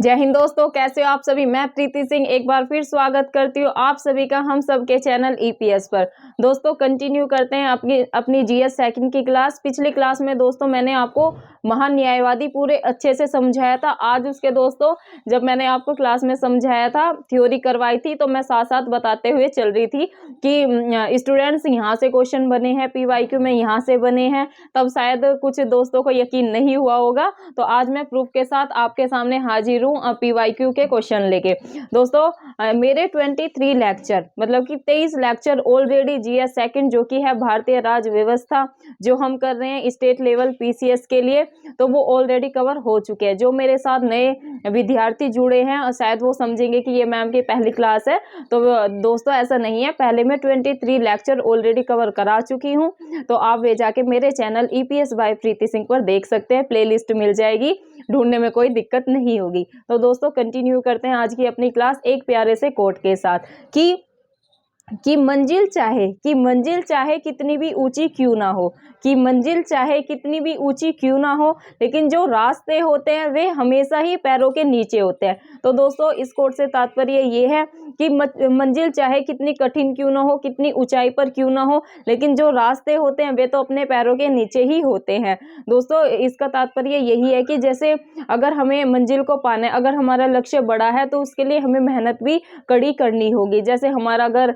जय हिंद दोस्तों, कैसे हो आप सभी। मैं प्रीति सिंह एक बार फिर स्वागत करती हूँ आप सभी का हम सबके चैनल ईपीएस पर। दोस्तों कंटिन्यू करते हैं अपनी जीएस सेकंड की क्लास। पिछली क्लास में दोस्तों मैंने आपको महान न्यायवादी पूरे अच्छे से समझाया था। आज उसके दोस्तों जब मैंने आपको क्लास में समझाया था, थ्योरी करवाई थी, तो मैं साथ साथ बताते हुए चल रही थी कि स्टूडेंट्स यहाँ से क्वेश्चन बने हैं, पीवाईक्यू में यहाँ से बने हैं। तब शायद कुछ दोस्तों को यकीन नहीं हुआ होगा, तो आज मैं प्रूफ के साथ आपके सामने हाजिर हूँ पीवाईक्यू के क्वेश्चन लेके। दोस्तों मेरे 23 लेक्चर मतलब कि 23 लेक्चर ऑलरेडी जीएस सेकंड जो कि है भारतीय राज्य व्यवस्था जो हम कर रहे हैं स्टेट लेवल पीसीएस के लिए, तो वो ऑलरेडी कवर हो चुके हैं। जो मेरे साथ नए विद्यार्थी जुड़े हैं और शायद वो समझेंगे कि ये मैम की पहली क्लास है, तो दोस्तों ऐसा नहीं है। पहले मैं 23 लेक्चर ऑलरेडी कवर करा चुकी हूँ, तो आप वे जाके मेरे चैनल ईपीएस बाय प्रीति सिंह पर देख सकते हैं। प्लेलिस्ट मिल जाएगी, ढूंढने में कोई दिक्कत नहीं होगी। तो दोस्तों कंटिन्यू करते हैं आज की अपनी क्लास एक प्यारे से कोट के साथ कि मंजिल चाहे कितनी भी ऊंची क्यों ना हो, कि मंजिल चाहे कितनी भी ऊंची क्यों ना हो, लेकिन जो रास्ते होते हैं वे हमेशा ही पैरों के नीचे होते हैं। तो दोस्तों इस कोट से तात्पर्य ये है कि मंजिल चाहे कितनी कठिन क्यों ना हो, कितनी ऊंचाई पर क्यों ना हो, लेकिन जो रास्ते होते हैं वे तो अपने पैरों के नीचे ही होते हैं। दोस्तों इसका तात्पर्य यही है कि जैसे अगर हमें मंजिल को पाना है, अगर हमारा लक्ष्य बड़ा है, तो उसके लिए हमें मेहनत भी कड़ी करनी होगी। जैसे हमारा अगर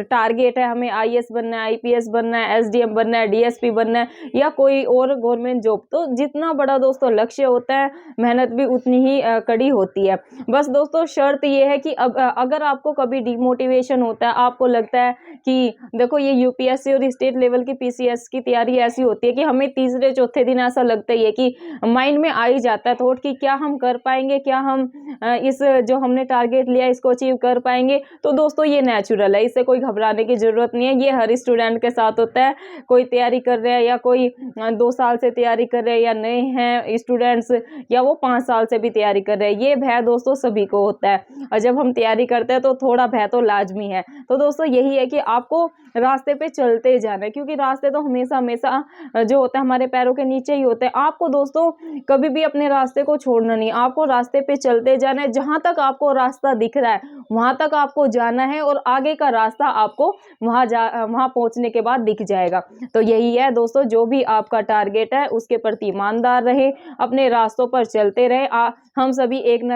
टारगेट है, हमें आईएएस बनना है, आईपीएस बनना है, एसडीएम बनना है, डीएसपी बनना है या कोई और गवर्नमेंट जॉब, तो जितना बड़ा दोस्तों लक्ष्य होता है मेहनत भी उतनी ही कड़ी होती है। बस दोस्तों शर्त ये है कि अगर आपको कभी डिमोटिवेशन होता है, आपको लगता है कि देखो ये यूपीएससी और स्टेट लेवल की पीसीएस की तैयारी ऐसी होती है कि हमें तीसरे चौथे दिन ऐसा लगता ही है कि माइंड में आ ही जाता है थॉट कि क्या हम कर पाएंगे, क्या हम इस जो हमने टारगेट लिया इसको अचीव कर पाएंगे। तो दोस्तों ये नेचुरल है, इससे कोई घबराने की जरूरत नहीं है। ये हर स्टूडेंट के साथ होता है, कोई तैयारी कर रहे हैं या कोई 2 साल से तैयारी कर रहे हैं या नए हैं स्टूडेंट्स या वो 5 साल से भी तैयारी कर रहे हैं, ये भय दोस्तों सभी को होता है। और जब हम तैयारी करते हैं तो थोड़ा भय तो लाजमी है। तो दोस्तों यही है कि आपको रास्ते पे चलते जाना है, क्योंकि रास्ते तो हमेशा हमेशा जो होता है हमारे पैरों के नीचे ही होते हैं। आपको दोस्तों कभी भी अपने रास्ते को छोड़ना नहीं, आपको रास्ते पे चलते जाना है। जहां तक आपको रास्ता दिख रहा है वहां तक आपको जाना है और आगे का रास्ता आपको वहां पहुंचने के बाद दिख जाएगा। तो यही है दोस्तों, जो भी आपका टारगेट है उसके प्रति ईमानदार रहे, अपने रास्तों पर चलते रहे। हम सभी एक न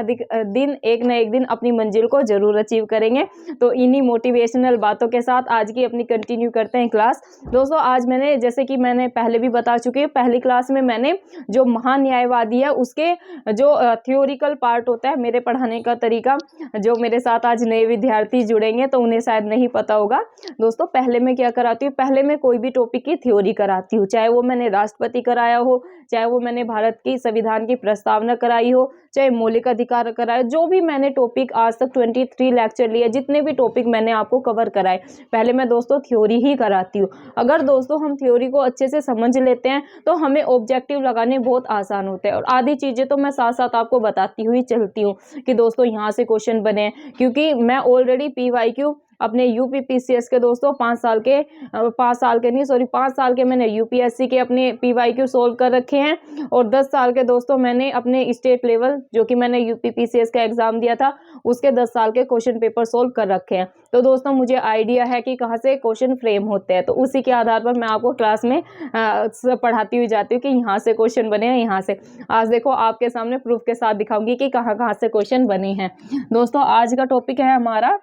एक दिन अपनी मंजिल को जरूर अचीव करेंगे। तो इन्हीं मोटिवेशनल बातों के साथ आज की अपनी कंटिन्यू करते हैं क्लास। दोस्तों आज मैंने जैसे कि मैंने पहले भी बता चुकी हूँ, पहली क्लास में मैंने जो महान न्यायवादी है उसके जो थ्योरिकल पार्ट होता है मेरे पढ़ाने का तरीका, जो मेरे साथ आज नए विद्यार्थी जुड़ेंगे तो उन्हें शायद नहीं पता होगा। दोस्तों पहले मैं क्या कराती हूँ, पहले मैं कोई भी टॉपिक की थ्योरी कराती हूँ, चाहे वो मैंने राष्ट्रपति कराया हो, चाहे वो मैंने भारत की संविधान की प्रस्तावना कराई हो, चाहे मौलिक अधिकार कराए, जो भी मैंने टॉपिक आज तक 23 लेक्चर लिए, जितने भी टॉपिक मैंने आपको कवर कराए, पहले मैं दोस्तों थ्योरी ही कराती हूँ। अगर दोस्तों हम थ्योरी को अच्छे से समझ लेते हैं तो हमें ऑब्जेक्टिव लगाने बहुत आसान होते हैं। और आधी चीजें तो मैं साथ साथ आपको बताती हुई चलती हूँ कि दोस्तों यहाँ से क्वेश्चन बने, क्योंकि मैं ऑलरेडी पीवाईक्यू अपने यूपीपीसीएस के दोस्तों 5 साल के मैंने यूपीएससी के अपने पीवाईक्यू सोल्व कर रखे हैं। और 10 साल के दोस्तों मैंने अपने स्टेट लेवल जो कि मैंने यूपीपीसीएस का एग्जाम दिया था उसके 10 साल के क्वेश्चन पेपर सोल्व कर रखे हैं। तो दोस्तों मुझे आइडिया है कि कहाँ से क्वेश्चन फ्रेम होते हैं, तो उसी के आधार पर मैं आपको क्लास में पढ़ाती हुई जाती हूँ कि यहाँ से क्वेश्चन बने हैं, यहाँ से। आज देखो आपके सामने प्रूफ के साथ दिखाऊंगी कि कहाँ कहाँ से क्वेश्चन बने हैं। दोस्तों आज का टॉपिक है हमारा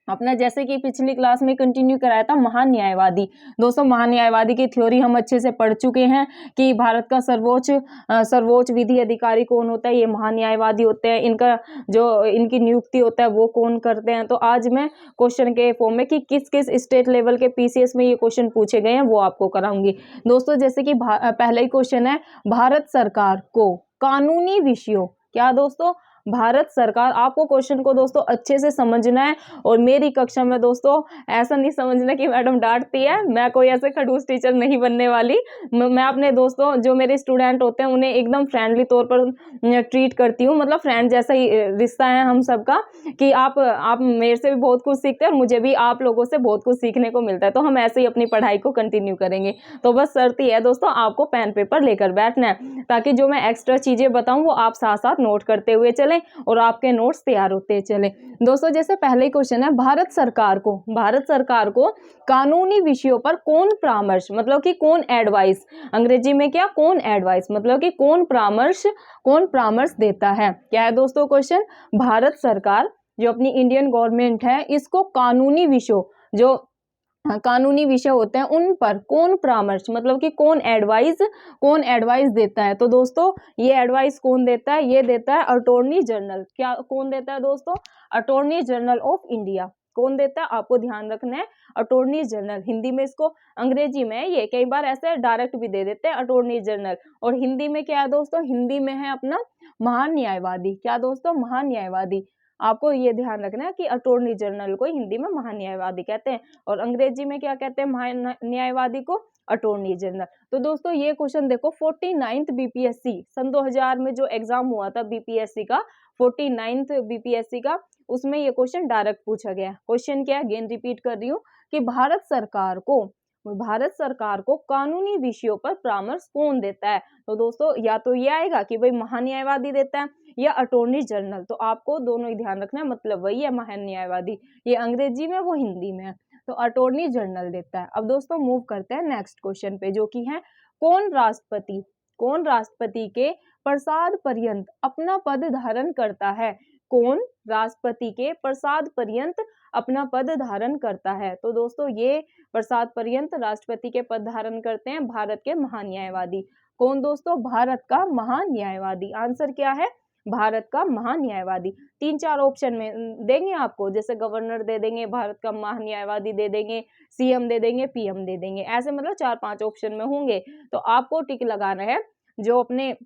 अपना, जैसे कि पिछली क्लास में कंटिन्यू कराया था, महान न्यायवादी। दोस्तों महान न्यायवादी की थ्योरी हम अच्छे से पढ़ चुके हैं कि भारत का सर्वोच्च विधि अधिकारी कौन होता है, ये महान न्यायवादी होते हैं। इनकी नियुक्ति होता है वो कौन करते हैं। तो आज मैं क्वेश्चन के फॉर्म में कि किस किस स्टेट लेवल के पीसीएस में ये क्वेश्चन पूछे गए हैं वो आपको कराऊंगी। दोस्तों जैसे कि पहला ही क्वेश्चन है, भारत सरकार को कानूनी विषयों, क्या दोस्तों, भारत सरकार, आपको क्वेश्चन को दोस्तों अच्छे से समझना है और मेरी कक्षा में दोस्तों ऐसा नहीं समझना कि मैडम डांटती है, मैं कोई ऐसे खड़ूस टीचर नहीं बनने वाली। मैं अपने दोस्तों जो मेरे स्टूडेंट होते हैं उन्हें एकदम फ्रेंडली तौर पर ट्रीट करती हूँ, मतलब फ्रेंड जैसा ही रिश्ता है हम सबका, कि आप मेरे से भी बहुत कुछ सीखते हैं और मुझे भी आप लोगों से बहुत कुछ सीखने को मिलता है। तो हम ऐसे ही अपनी पढ़ाई को कंटिन्यू करेंगे। तो बस शर्त ही है दोस्तों, आपको पेन पेपर लेकर बैठना है, ताकि जो मैं एक्स्ट्रा चीजें बताऊं वो आप साथ साथ नोट करते हुए चलें और आपके नोट्स तैयार होते चलें। दोस्तों जैसे पहले क्वेश्चन है, भारत सरकार को कानूनी विषयों पर कौन परामर्श, मतलब कि कौन एडवाइस, अंग्रेजी में क्या, कौन एडवाइस, मतलब कि कौन परामर्श देता है। क्या है दोस्तों क्वेश्चन, भारत सरकार जो अपनी इंडियन गवर्नमेंट है, इसको कानूनी विषयों, जो कानूनी विषय होते हैं उन पर कौन परामर्श, मतलब कि कौन एडवाइस देता है। तो दोस्तों ये एडवाइस कौन देता है, ये देता है अटॉर्नी जनरल। क्या कौन देता है दोस्तों, अटॉर्नी जनरल ऑफ इंडिया। कौन देता है, आपको ध्यान रखना है, अटॉर्नी जनरल। हिंदी में इसको, अंग्रेजी में ये कई बार ऐसे डायरेक्ट भी दे देते हैं अटॉर्नी जनरल, और हिंदी में क्या है दोस्तों, हिंदी में है अपना महान्यायवादी। क्या दोस्तों, महान्यायवादी। आपको ये ध्यान रखना है कि अटॉर्नी जनरल को हिंदी में महान्यायवादी कहते हैं और अंग्रेजी में क्या कहते हैं, महान्यायवादी को अटॉर्नी जनरल। तो दोस्तों ये क्वेश्चन देखो, 49th बीपीएससी सन 2000 में जो एग्जाम हुआ था बीपीएससी का, 49th बीपीएससी का, उसमें ये क्वेश्चन डायरेक्ट पूछा गया। क्वेश्चन क्या है, अगेन रिपीट कर रही हूँ कि भारत सरकार को कानूनी विषयों पर परामर्श कौन देता है। तो दोस्तों या तो ये आएगा कि भाई महान्यायवादी देता है या अटॉर्नी जनरल। तो आपको दोनों ही ध्यान रखना है, मतलब वही है महान्यायवादी, ये अंग्रेजी में वो हिंदी में है, तो अटॉर्नी जनरल देता है। अब दोस्तों मूव करते हैं नेक्स्ट क्वेश्चन पे, जो कि है कौन राष्ट्रपति के प्रसाद पर्यंत अपना पद धारण करता है। कौन राष्ट्रपति के प्रसाद पर्यंत अपना पद धारण करता है। तो दोस्तों ये प्रसाद पर्यंत राष्ट्रपति के पद धारण करते हैं भारत के महान्यायवादी। कौन दोस्तों, भारत का महान्यायवादी। आंसर क्या है, भारत का महान्यायवादी। 3-4 ऑप्शन में देंगे आपको, जैसे गवर्नर दे देंगे, भारत का महान्यायवादी दे देंगे, सीएम दे देंगे, पीएम दे देंगे, ऐसे मतलब 4-5 ऑप्शन में होंगे। तो आपको टिक लगाना है, जो अपने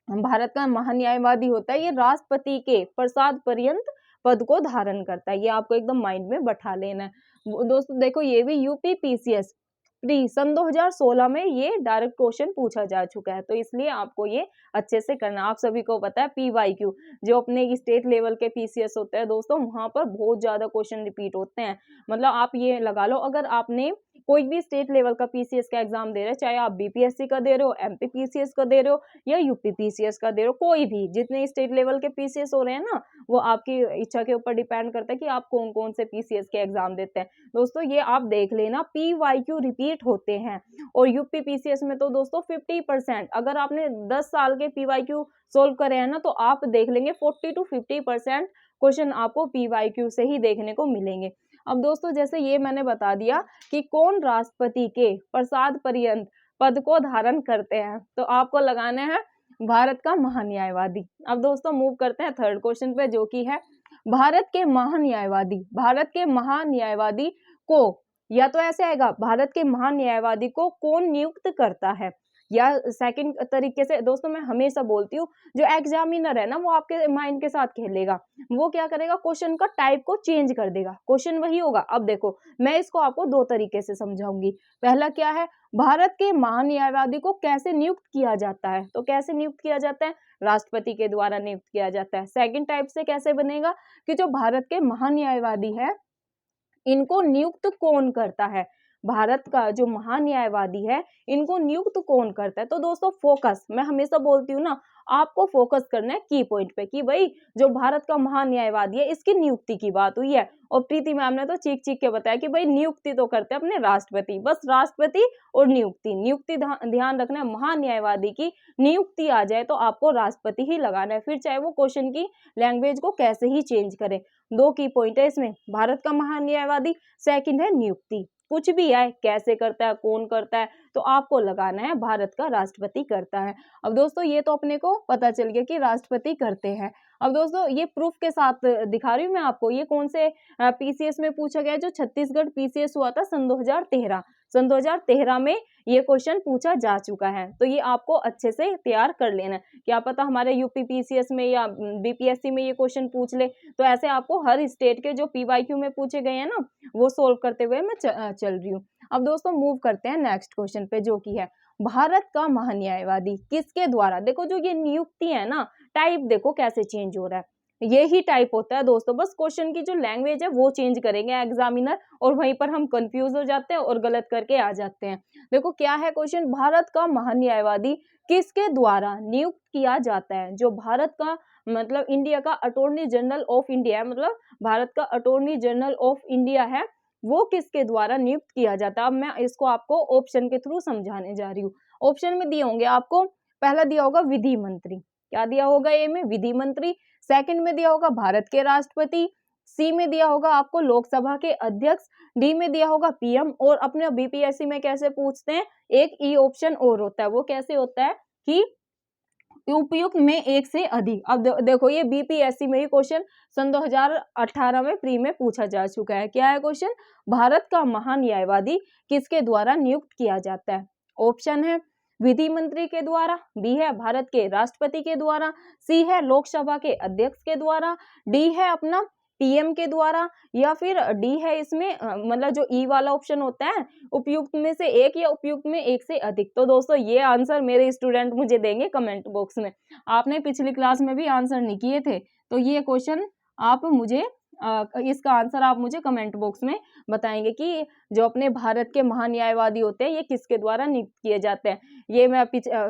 भारत का महान्यायवादी होता है ये राष्ट्रपति के प्रसाद पर्यंत पद को धारण करता है। ये आपको एकदम माइंड में बैठा लेना है। दोस्तों देखो ये भी यूपी पीसीएस प्री सन 2016 में ये डायरेक्ट क्वेश्चन पूछा जा चुका है, तो इसलिए आपको ये अच्छे से करना। आप सभी को पता है पीवाईक्यू जो अपने स्टेट लेवल के पीसीएस होते हैं दोस्तों, वहां पर बहुत ज्यादा क्वेश्चन रिपीट होते हैं। मतलब आप ये लगा लो, अगर आपने कोई भी स्टेट लेवल का पीसीएस का एग्जाम दे रहे हो, चाहे आप बीपीएससी का दे रहे हो, एमपी पीसीएस का दे रहे हो या यूपी पीसीएस का दे रहे हो, कोई भी जितने स्टेट लेवल के पीसीएस हो रहे हैं ना, वो आपकी इच्छा के ऊपर डिपेंड करता है कि आप कौन कौन से पीसीएस के एग्जाम देते हैं। दोस्तों ये आप देख लेना, पीवाईक्यू रिपीट होते हैं। और यूपी पीसीएस में तो दोस्तों 50%, अगर आपने 10 साल के पीवाईक्यू सोल्व करे हैं ना, तो आप देख लेंगे 40 to 50% क्वेश्चन आपको पीवाईक्यू से ही देखने को मिलेंगे। अब दोस्तों जैसे ये मैंने बता दिया कि कौन राष्ट्रपति के प्रसाद पर्यंत पद को धारण करते हैं, तो आपको लगाना है भारत का महान्यायवादी। अब दोस्तों मूव करते हैं थर्ड क्वेश्चन पे, जो कि है भारत के महान्यायवादी को, या तो ऐसे आएगा भारत के महान्यायवादी को कौन नियुक्त करता है, या सेकंड तरीके से दोस्तों मैं हमेशा बोलती हूँ, जो एग्जामिनर है ना वो आपके माइंड के साथ खेलेगा, वो क्या करेगा, क्वेश्चन का टाइप को चेंज कर देगा, क्वेश्चन वही होगा। अब देखो मैं इसको आपको 2 तरीके से समझाऊंगी। पहला क्या है, भारत के महान्यायवादी को कैसे नियुक्त किया जाता है, तो कैसे नियुक्त किया जाता है, राष्ट्रपति के द्वारा नियुक्त किया जाता है। सेकंड टाइप से कैसे बनेगा कि जो भारत के महान्यायवादी है इनको नियुक्त कौन करता है, भारत का जो महान्यायवादी है इनको नियुक्त कौन करता है। तो दोस्तों फोकस, मैं हमेशा बोलती हूँ ना, आपको फोकस करना है की पॉइंट पे, कि भाई जो भारत का महान्यायवादी है इसकी नियुक्ति की बात हुई है। और प्रीति मैम ने तो चीख चीख के बताया कि भाई नियुक्ति तो करते हैं अपने राष्ट्रपति, बस राष्ट्रपति और नियुक्ति ध्यान रखना है, महान्यायवादी की नियुक्ति आ जाए तो आपको राष्ट्रपति ही लगाना है, फिर चाहे वो क्वेश्चन की लैंग्वेज को कैसे ही चेंज करे। 2 की पॉइंट है इसमें, भारत का महान्यायवादी, सेकंड है नियुक्ति। कुछ भी है, कैसे करता है, कौन करता है, तो आपको लगाना है भारत का राष्ट्रपति करता है। अब दोस्तों ये तो अपने को पता चल गया कि राष्ट्रपति करते हैं। अब दोस्तों ये प्रूफ के साथ दिखा रही हूँ मैं आपको, ये कौन से पीसीएस में पूछा गया, जो छत्तीसगढ़ पीसीएस हुआ था सन 2013। सन 2013 में ये क्वेश्चन पूछा जा चुका है, तो ये आपको अच्छे से तैयार कर लेना है। क्या पता हमारे यूपी पीसीएस में या बीपीएससी में ये क्वेश्चन पूछ ले, तो ऐसे आपको हर स्टेट के जो पीवाईक्यू में पूछे गए हैं ना, वो सोल्व करते हुए मैं चल रही हूँ। अब दोस्तों मूव करते हैं नेक्स्ट क्वेश्चन पे, जो की है भारत का महान्यायवादी किसके द्वारा। देखो जो ये नियुक्ति है ना, टाइप देखो कैसे चेंज हो रहा है, ये ही टाइप होता है दोस्तों, बस क्वेश्चन की जो लैंग्वेज है वो चेंज करेंगे एग्जामिनर, और वहीं पर हम कंफ्यूज हो जाते हैं और गलत करके आ जाते हैं। देखो क्या है क्वेश्चन, भारत का महान्यायवादी किसके द्वारा नियुक्त किया जाता है। जो भारत का मतलब इंडिया का अटॉर्नी जनरल ऑफ इंडिया है, मतलब भारत का अटॉर्नी जनरल ऑफ इंडिया है, वो किसके द्वारा नियुक्त किया जाता है। अब मैं इसको आपको ऑप्शन के थ्रू समझाने जा रही हूँ। ऑप्शन में दिए होंगे आपको, पहला दिया होगा विधि मंत्री, क्या दिया होगा ए में, विधि मंत्री। सेकंड में दिया होगा भारत के राष्ट्रपति, सी में दिया होगा आपको लोकसभा के अध्यक्ष, डी में दिया होगा पीएम। और अपने बीपीएससी में कैसे पूछते हैं, एक ई ऑप्शन और होता है, वो कैसे होता है कि उपयुक्त में एक से अधिक। अब देखो ये बीपीएससी में ही क्वेश्चन सन 2018 में प्री में पूछा जा चुका है। क्या है क्वेश्चन, भारत का महान न्यायवादी किसके द्वारा नियुक्त किया जाता है। ऑप्शन है विधि मंत्री के द्वारा, बी है भारत के राष्ट्रपति के द्वारा, सी है लोकसभा के अध्यक्ष के द्वारा, डी है अपना पीएम के द्वारा, या फिर डी है इसमें मतलब जो ई वाला ऑप्शन होता है उपयुक्त में से एक या उपयुक्त में एक से अधिक। तो दोस्तों ये आंसर मेरे स्टूडेंट मुझे देंगे कमेंट बॉक्स में। आपने पिछली क्लास में भी आंसर नहीं किए थे, तो ये क्वेश्चन आप मुझे इसका आंसर आप मुझे कमेंट बॉक्स में बताएंगे कि जो अपने भारत के महान्यायवादी होते हैं ये किसके द्वारा नियुक्त किए जाते हैं। ये मैं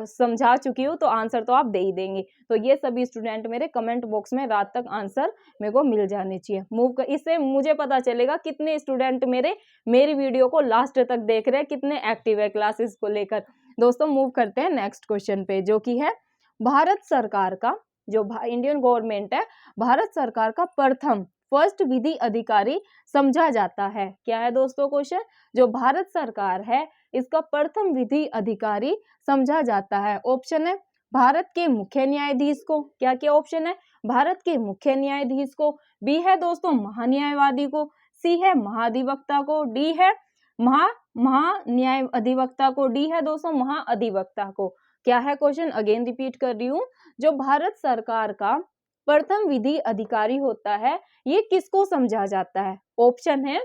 समझा चुकी हूँ, तो आंसर तो आप दे ही देंगे। तो ये सभी स्टूडेंट मेरे कमेंट बॉक्स में रात तक आंसर मेरे को मिल जाने चाहिए। मूव कर, इससे मुझे पता चलेगा कितने स्टूडेंट मेरी वीडियो को लास्ट तक देख रहे हैं, कितने एक्टिव है क्लासेस को लेकर। दोस्तों मूव करते हैं नेक्स्ट क्वेश्चन पे, जो कि है भारत सरकार का, जो इंडियन गवर्नमेंट है, भारत सरकार का प्रथम फर्स्ट विधि अधिकारी समझा जाता है। क्या है दोस्तों क्वेश्चन, जो भारत सरकार है इसका प्रथम विधि अधिकारी समझा जाता है। ऑप्शन है भारत के मुख्य न्यायाधीश को, क्या क्या ऑप्शन है, भारत के मुख्य न्यायाधीश को, बी है दोस्तों महान्यायवादी को, सी है महाधिवक्ता को, डी है महान्याय अधिवक्ता को, डी है दोस्तों महाअधिवक्ता को। क्या है क्वेश्चन, अगेन रिपीट कर रही हूँ, जो भारत सरकार का प्रथम विधि अधिकारी होता है ये किसको समझा जाता है। ऑप्शन है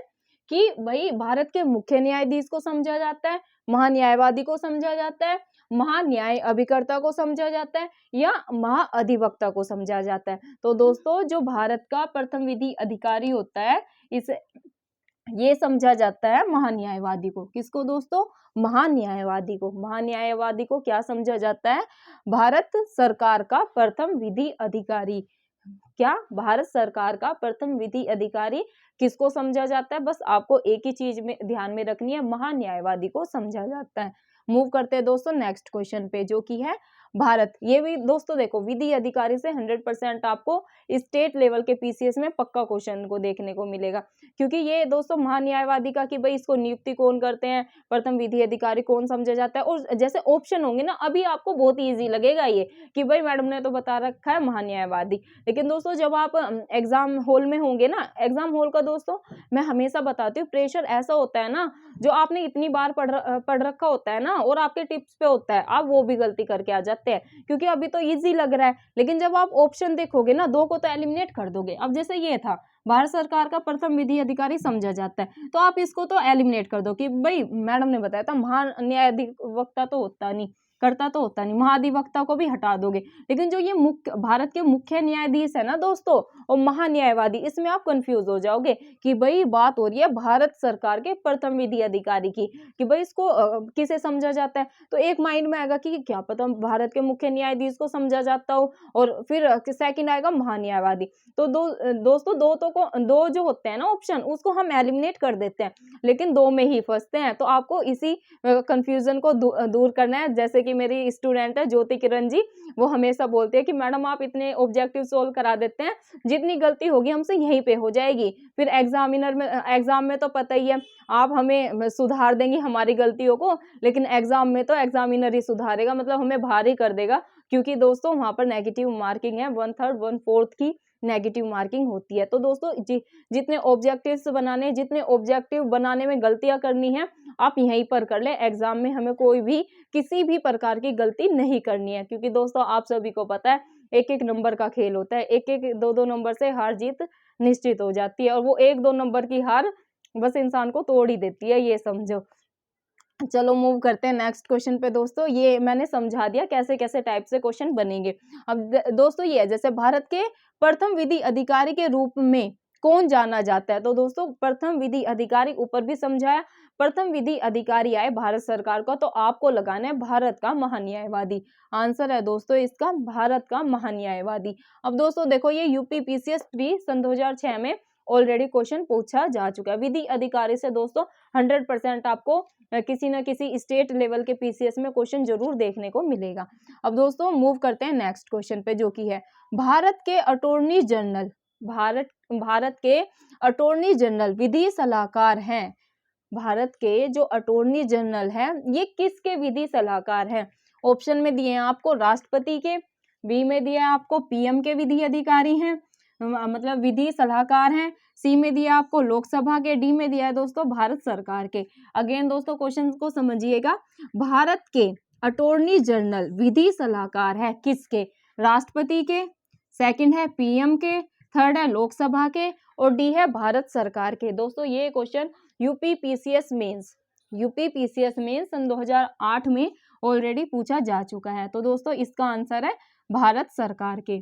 कि भाई भारत के मुख्य न्यायाधीश को समझा जाता है, महान्यायवादी को समझा जाता है, महान्याय अभिकर्ता को समझा जाता है, या महाअधिवक्ता को समझा जाता है। तो दोस्तों जो भारत का प्रथम विधि अधिकारी होता है इसे ये समझा जाता है महान्यायवादी को। किसको दोस्तों, महान्यायवादी को। महान्यायवादी को क्या समझा जाता है, भारत सरकार का प्रथम विधि अधिकारी। क्या भारत सरकार का प्रथम विधि अधिकारी किसको समझा जाता है, बस आपको एक ही चीज में ध्यान में रखनी है, महान्यायवादी को समझा जाता है। मूव करते हैं दोस्तों नेक्स्ट क्वेश्चन पे, जो कि है भारत, ये भी दोस्तों देखो विधि अधिकारी से 100% आपको स्टेट लेवल के पीसीएस में पक्का क्वेश्चन को देखने को मिलेगा, क्योंकि ये दोस्तों महान्यायवादी का कि भाई इसको नियुक्ति कौन करते हैं, प्रथम विधि अधिकारी कौन समझा जाता है, और जैसे ऑप्शन होंगे ना अभी आपको बहुत ईजी लगेगा ये कि भाई मैडम ने तो बता रखा है महान्यायवादी। लेकिन दोस्तों जब आप एग्जाम हॉल में होंगे ना, एग्जाम हॉल का दोस्तों मैं हमेशा बताती हूँ प्रेशर ऐसा होता है ना, जो आपने इतनी बार पढ़ रखा होता है ना और आपके टिप्स पे होता है, आप वो भी गलती करके आ जाते हैं, क्योंकि अभी तो इजी लग रहा है, लेकिन जब आप ऑप्शन देखोगे ना दो को तो एलिमिनेट कर दोगे। अब जैसे ये था भारत सरकार का प्रथम विधि अधिकारी समझा जाता है, तो आप इसको तो एलिमिनेट कर दो कि भाई मैडम ने बताया था महान्यायाधिवक्ता तो होता नहीं, करता तो होता नहीं, महाधिवक्ता को भी हटा दोगे। लेकिन जो ये भारत के मुख्य न्यायाधीश है ना दोस्तों और महान्यायवादी, इसमें आप कंफ्यूज हो जाओगे कि भाई बात हो रही है भारत सरकार के प्रथम विधि अधिकारी की, कि भाई इसको किसे समझा जाता है। तो एक माइंड में आएगा कि क्या पता भारत के मुख्य न्यायाधीश को समझा जाता हो, और फिर सेकंड आएगा महान्यायवादी। तो दोस्तों दो जो होते हैं ना ऑप्शन, उसको हम एलिमिनेट कर देते हैं, लेकिन दो में ही फंसते हैं। तो आपको इसी कंफ्यूजन को दूर करना है। जैसे कि मेरी स्टूडेंट है ज्योति किरण जी, वो हमेशा बोलती है कि मैडम आप इतने ऑब्जेक्टिव सोल्व करा देते हैं, जितनी गलती होगी हमसे यहीं पे हो जाएगी, फिर एग्जाम में तो पता ही है आप हमें सुधार देंगी हमारी गलतियों को, लेकिन एग्जाम में तो एग्जामिनर ही सुधारेगा, मतलब हमें भारी कर देगा। क्योंकि दोस्तों वहाँ पर नेगेटिव मार्किंग है, 1/3 1/4 की नेगेटिव मार्किंग होती है। तो दोस्तों जितने ऑब्जेक्टिव्स बनाने, जितने ऑब्जेक्टिव बनाने में गलतियां करनी है आप यहीं पर कर ले। एग्जाम में हमें कोई भी किसी भी प्रकार की गलती नहीं करनी है, क्योंकि दोस्तों आप सभी को पता है एक एक नंबर का खेल होता है, एक एक दो दो नंबर से हार जीत निश्चित हो जाती है, और वो एक दो नंबर की हार बस इंसान को तोड़ ही देती है, ये समझो। चलो मूव करते हैं नेक्स्ट क्वेश्चन पे दोस्तों। ये मैंने समझा दिया कैसे कैसे टाइप से क्वेश्चन बनेंगे। अब दोस्तों ये है, जैसे भारत के प्रथम विधि अधिकारी के रूप में कौन जाना जाता है, तो दोस्तों प्रथम विधि अधिकारी ऊपर भी समझाया, प्रथम विधि अधिकारी आए भारत सरकार का, तो आपको लगाना है भारत का महान्यायवादी। आंसर है दोस्तों इसका भारत का महान्यायवादी। अब दोस्तों देखो ये यूपी पीसीएस प्री सन 2006 में ऑलरेडी क्वेश्चन पूछा जा चुका है। विधि अधिकारी से दोस्तों 100% आपको किसी न किसी स्टेट लेवल के पीसीएस में क्वेश्चन जरूर देखने को मिलेगा। अब दोस्तों मूव करते हैं नेक्स्ट क्वेश्चन पे, जो कि है भारत के अटॉर्नी जनरल, भारत के अटॉर्नी जनरल विधि सलाहकार हैं। भारत के जो अटॉर्नी जनरल हैं ये किसके विधि सलाहकार हैं? ऑप्शन में दिए हैं आपको राष्ट्रपति के, बी में दिया है आपको पीएम के विधि अधिकारी हैं, मतलब विधि सलाहकार हैं, सी में दिया आपको लोकसभा के, डी में दिया है दोस्तों भारत सरकार के। अगेन दोस्तों क्वेश्चन को समझिएगा, भारत के अटॉर्नी जनरल विधि सलाहकार है किसके? राष्ट्रपति के, सेकंड है पीएम के, थर्ड है लोकसभा के, और डी है भारत सरकार के। दोस्तों ये क्वेश्चन यूपी पीसीएस मेंस सन 2008 में ऑलरेडी पूछा जा चुका है। तो दोस्तों इसका आंसर है भारत सरकार के।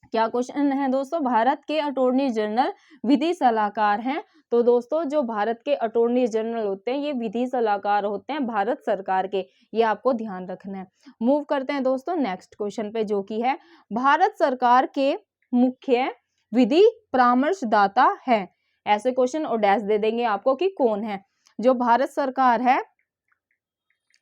क्या क्वेश्चन है दोस्तों? भारत के अटॉर्नी जनरल विधि सलाहकार हैं। तो दोस्तों जो भारत के अटॉर्नी जनरल होते हैं ये विधि सलाहकार होते हैं भारत सरकार के, ये आपको ध्यान रखना है। मूव करते हैं दोस्तों नेक्स्ट क्वेश्चन पे, जो कि है भारत सरकार के मुख्य विधि परामर्शदाता है। ऐसे क्वेश्चन और डैश दे देंगे आपको कि कौन है। जो भारत सरकार है,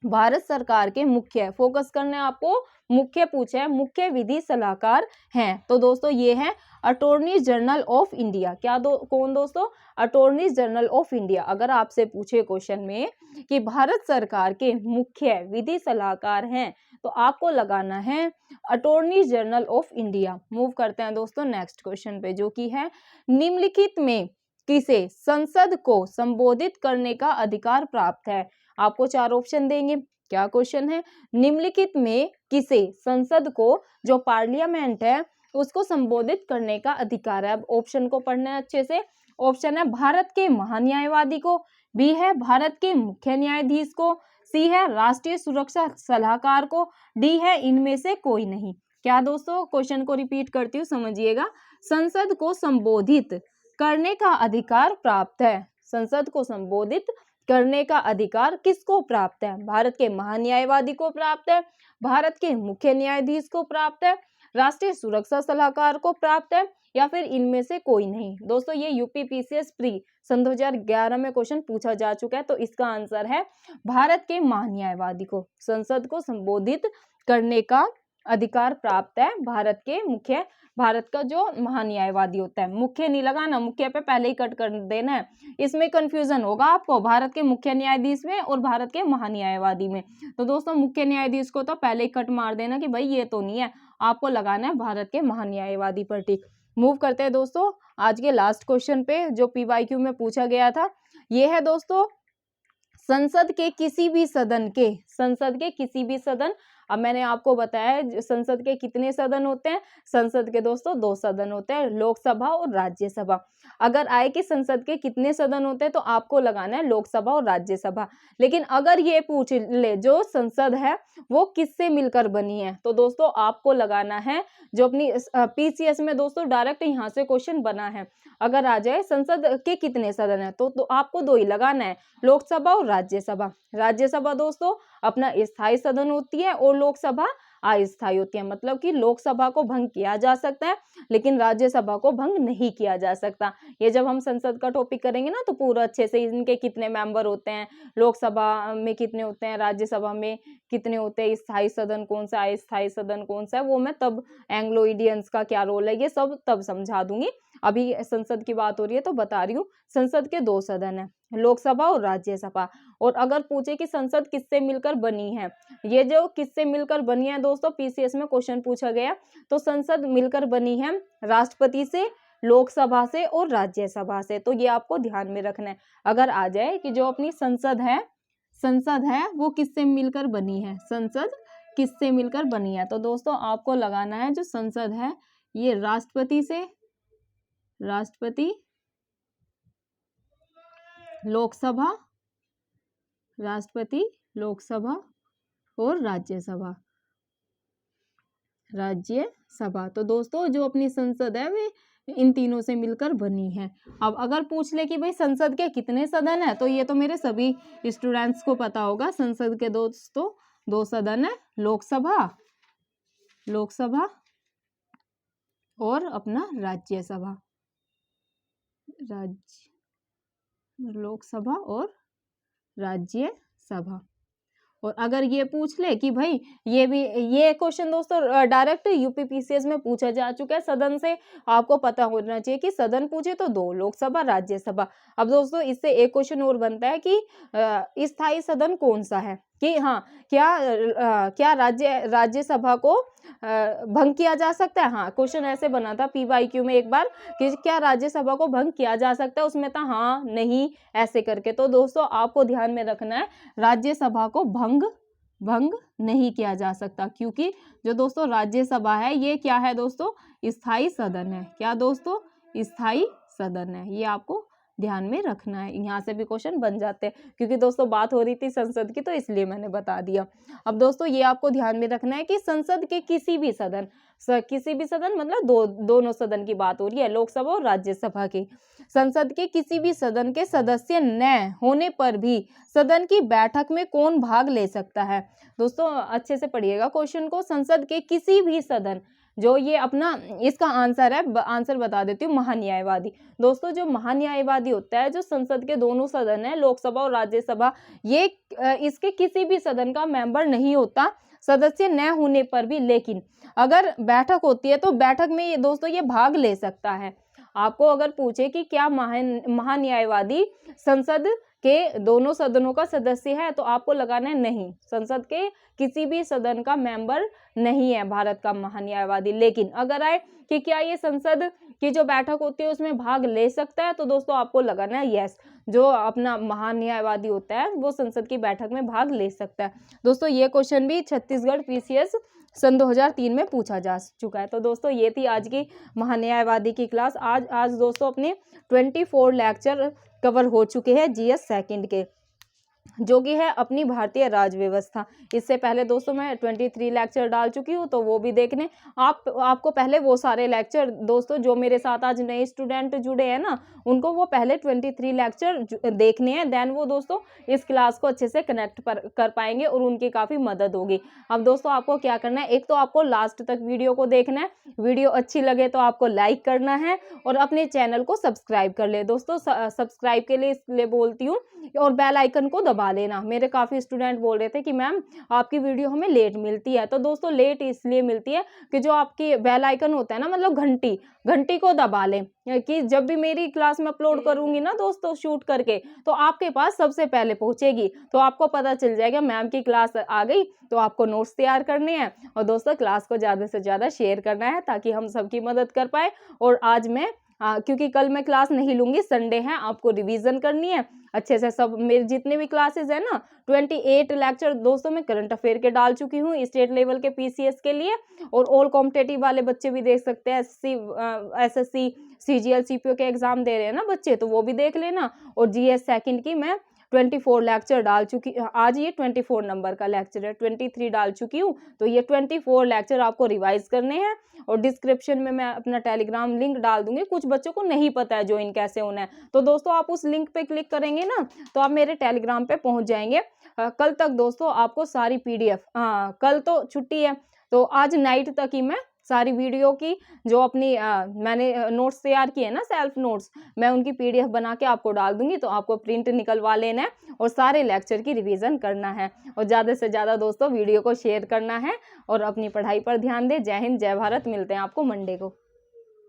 भारत सरकार के मुख्य, फोकस करने आपको मुख्य पूछा है, मुख्य विधि सलाहकार हैं। तो दोस्तों ये है अटॉर्नी जनरल ऑफ इंडिया। क्या कौन दोस्तों? Attorney general of India. अगर आपसे पूछे क्वेश्चन में कि भारत सरकार के मुख्य विधि सलाहकार हैं तो आपको लगाना है attorney general of India. Move करते हैं दोस्तों नेक्स्ट क्वेश्चन पे, जो कि है निम्नलिखित में किसे संसद को संबोधित करने का अधिकार प्राप्त है? आपको चार ऑप्शन देंगे। क्या क्वेश्चन है? निम्नलिखित में किसे संसद को, जो पार्लियामेंट है, उसको संबोधित करने का अधिकार है? अब ऑप्शन को पढ़ना है अच्छे से। ऑप्शन है भारत के महान्यायवादी को, बी है भारत के मुख्य न्यायाधीश को, सी है राष्ट्रीय सुरक्षा सलाहकार को, डी है इनमें से कोई नहीं। क्या दोस्तों? क्वेश्चन को रिपीट करती हूँ, समझिएगा। संसद को संबोधित करने का अधिकार प्राप्त है। संसद को संबोधित करने का अधिकार किसको प्राप्त है? भारत के महान्यायवादी को प्राप्त है, भारत के मुख्य न्यायाधीश को प्राप्त है, राष्ट्रीय सुरक्षा सलाहकार को प्राप्त है, या फिर इनमें से कोई नहीं। दोस्तों ये यूपी पीसीएस प्री सन 2011 में क्वेश्चन पूछा जा चुका है। तो इसका आंसर है भारत के महान्यायवादी को संसद को संबोधित करने का अधिकार प्राप्त है। भारत का जो महान्यायवादी होता है, मुख्य नहीं लगाना, मुख्य पे पहले ही कट कर देना है, इसमें कंफ्यूजन होगा आपको भारत के मुख्य न्यायाधीश में और भारत के महान्यायवादी में। तो दोस्तों मुख्य न्यायाधीश को तो पहले ही कट मार देना कि भाई ये तो नहीं है, आपको लगाना है भारत के महान्यायवादी पर टिक। मूव करते हैं दोस्तों आज के लास्ट क्वेश्चन पे, जो पीवाईक्यू में पूछा गया था। ये है दोस्तों संसद के किसी भी सदन, अब मैंने आपको बताया संसद के कितने सदन होते हैं। संसद के दोस्तों 2 सदन होते हैं, लोकसभा और राज्यसभा। अगर आए कि संसद के कितने सदन होते हैं तो आपको लगाना है लोकसभा और राज्यसभा। लेकिन अगर ये पूछ ले जो संसद है वो किससे मिलकर बनी है, तो दोस्तों आपको लगाना है जो अपनी पीसीएस में दोस्तों डायरेक्ट यहाँ से क्वेश्चन बना है। अगर आ जाए संसद के कितने सदन है तो आपको 2 ही लगाना है, लोकसभा और राज्यसभा। राज्यसभा दोस्तों अपना स्थायी सदन होती है और लोकसभा अस्थायी होती है। मतलब कि लोकसभा को भंग किया जा सकता है लेकिन राज्यसभा को भंग नहीं किया जा सकता। ये जब हम संसद का टॉपिक करेंगे ना तो पूरा अच्छे से इनके कितने मेंबर होते हैं, लोकसभा में कितने होते हैं, राज्यसभा में कितने होते हैं, स्थायी सदन कौन सा है, अस्थायी सदन कौन सा है, वो मैं तब एंग्लो इंडियंस का क्या रोल है ये सब तब समझा दूंगी। अभी संसद की बात हो रही है तो बता रही हूँ, संसद के 2 सदन है, लोकसभा और राज्यसभा। और अगर पूछे कि संसद किससे मिलकर बनी है, ये जो किससे मिलकर बनी है दोस्तों, पीसीएस में क्वेश्चन पूछा गया, तो संसद मिलकर बनी है राष्ट्रपति से, लोकसभा से और राज्यसभा से। तो ये आपको ध्यान में रखना है। अगर आ जाए कि जो अपनी संसद है वो किससे मिलकर बनी है, संसद किससे मिलकर बनी है, तो दोस्तों आपको लगाना है जो संसद है ये राष्ट्रपति से, राष्ट्रपति, लोकसभा, राष्ट्रपति, लोकसभा और राज्यसभा, राज्यसभा। तो दोस्तों जो अपनी संसद है वे इन तीनों से मिलकर बनी है। अब अगर पूछ ले कि भाई संसद के कितने सदन है, तो ये तो मेरे सभी स्टूडेंट्स को पता होगा। संसद के दोस्तों 2 सदन है, लोकसभा और अपना राज्यसभा, लोकसभा और राज्यसभा। और अगर ये पूछ ले कि भाई ये क्वेश्चन दोस्तों डायरेक्ट यूपीपीसीएस में पूछा जा चुका है, सदन से आपको पता होना चाहिए कि सदन पूछे तो 2, लोकसभा, राज्यसभा। अब दोस्तों इससे एक क्वेश्चन और बनता है कि स्थायी सदन कौन सा है, कि हाँ क्या राज्यसभा को भंग किया जा सकता है। हाँ, क्वेश्चन ऐसे बना था पीवाईक्यू में एक बार कि क्या राज्यसभा को भंग किया जा सकता है, उसमें था हाँ, नहीं, ऐसे करके। तो दोस्तों आपको ध्यान में रखना है राज्यसभा को भंग नहीं किया जा सकता, क्योंकि जो दोस्तों राज्यसभा है ये क्या है दोस्तों, स्थायी सदन है। क्या दोस्तों, स्थायी सदन है। ये आपको ध्यान में रखना है, यहाँ से भी क्वेश्चन बन जाते हैं, क्योंकि दोस्तों बात हो रही थी संसद की तो इसलिए मैंने बता दिया। अब दोस्तों ये आपको ध्यान में रखना है कि संसद के किसी भी सदन मतलब दोनों सदन की बात हो रही है, लोकसभा और राज्यसभा की। संसद के किसी भी सदन के सदस्य न होने पर भी सदन की बैठक में कौन भाग ले सकता है। दोस्तों अच्छे से पढ़िएगा क्वेश्चन को, संसद के किसी भी सदन, जो ये अपना इसका आंसर है, आंसर बता देती हूँ, महान्यायवादी। दोस्तों जो महान्यायवादी होता है, जो संसद के दोनों सदन है, लोकसभा और राज्यसभा, ये इसके किसी भी सदन का मेंबर नहीं होता सदस्य न होने पर भी, लेकिन अगर बैठक होती है तो बैठक में ये दोस्तों ये भाग ले सकता है। आपको अगर पूछे कि क्या महान्यायवादी संसद के दोनों सदनों का सदस्य है, तो आपको लगाना है नहीं, संसद के किसी भी सदन का मेंबर नहीं है भारत का महान्यायवादी। लेकिन अगर आए कि क्या ये संसद की जो बैठक होती है उसमें भाग ले सकता है, तो दोस्तों आपको लगाना है यस, जो अपना महान्यायवादी होता है वो संसद की बैठक में भाग ले सकता है। दोस्तों ये क्वेश्चन भी छत्तीसगढ़ पीसीएस सन 2003 में पूछा जा चुका है। तो दोस्तों ये थी आज की महान्यायवादी की क्लास। आज दोस्तों अपने 24 लेक्चर कवर हो चुके हैं जीएस सेकंड के, जो कि है अपनी भारतीय राज्य व्यवस्था। इससे पहले दोस्तों मैं 23 लेक्चर डाल चुकी हूँ, तो वो भी देखने आपको पहले वो सारे लेक्चर दोस्तों जो मेरे साथ आज नए स्टूडेंट जुड़े हैं ना, उनको वो पहले 23 लेक्चर देखने हैं, देन वो दोस्तों इस क्लास को अच्छे से कनेक्ट कर पाएंगे और उनकी काफ़ी मदद होगी। अब दोस्तों आपको क्या करना है, एक तो आपको लास्ट तक वीडियो को देखना है, वीडियो अच्छी लगे तो आपको लाइक करना है और अपने चैनल को सब्सक्राइब कर ले। दोस्तों सब्सक्राइब के लिए इसलिए बोलती हूँ, और बेल आइकन को दबा लेना। मेरे काफ़ी स्टूडेंट बोल रहे थे कि मैम आपकी वीडियो हमें लेट मिलती है, तो दोस्तों लेट इसलिए मिलती है कि जो आपकी बेल आइकन होता है ना, मतलब घंटी को दबा लें, कि जब भी मेरी क्लास में अपलोड करूंगी ना दोस्तों शूट करके, तो आपके पास सबसे पहले पहुंचेगी, तो आपको पता चल जाएगा मैम की क्लास आ गई। तो आपको नोट्स तैयार करने हैं और दोस्तों क्लास को ज़्यादा से ज़्यादा शेयर करना है, ताकि हम सबकी मदद कर पाए। और आज मैं क्योंकि कल मैं क्लास नहीं लूंगी, संडे है, आपको रिवीजन करनी है अच्छे से। सब मेरे जितने भी क्लासेस है ना, 28 लेक्चर दोस्तों मैं करंट अफेयर के डाल चुकी हूँ स्टेट लेवल के पीसीएस के लिए, और ऑल कॉम्पिटेटिव वाले बच्चे भी देख सकते हैं, एसएससी सीजीएल सीपीओ के एग्जाम दे रहे हैं ना बच्चे, तो वो भी देख लेना। और जीएस सेकंड की मैं 24 लेक्चर डाल चुकी, आज ये 24 नंबर का लेक्चर है, 23 डाल चुकी हूँ, तो ये 24 लेक्चर आपको रिवाइज करने हैं। और डिस्क्रिप्शन में मैं अपना टेलीग्राम लिंक डाल दूंगी, कुछ बच्चों को नहीं पता है ज्वाइन कैसे होना है, तो दोस्तों आप उस लिंक पे क्लिक करेंगे ना, तो आप मेरे टेलीग्राम पे पहुंच जाएंगे। कल तक दोस्तों आपको सारी पीडीएफ, कल तो छुट्टी है, तो आज नाइट तक ही मैं सारी वीडियो की जो अपनी मैंने नोट्स तैयार किए ना, सेल्फ नोट्स, मैं उनकी पीडीएफ बना के आपको डाल दूंगी, तो आपको प्रिंट निकलवा लेना है और सारे लेक्चर की रिवीजन करना है। और ज़्यादा से ज़्यादा दोस्तों वीडियो को शेयर करना है और अपनी पढ़ाई पर ध्यान दें। जय हिंद, जय भारत। मिलते हैं आपको मंडे को।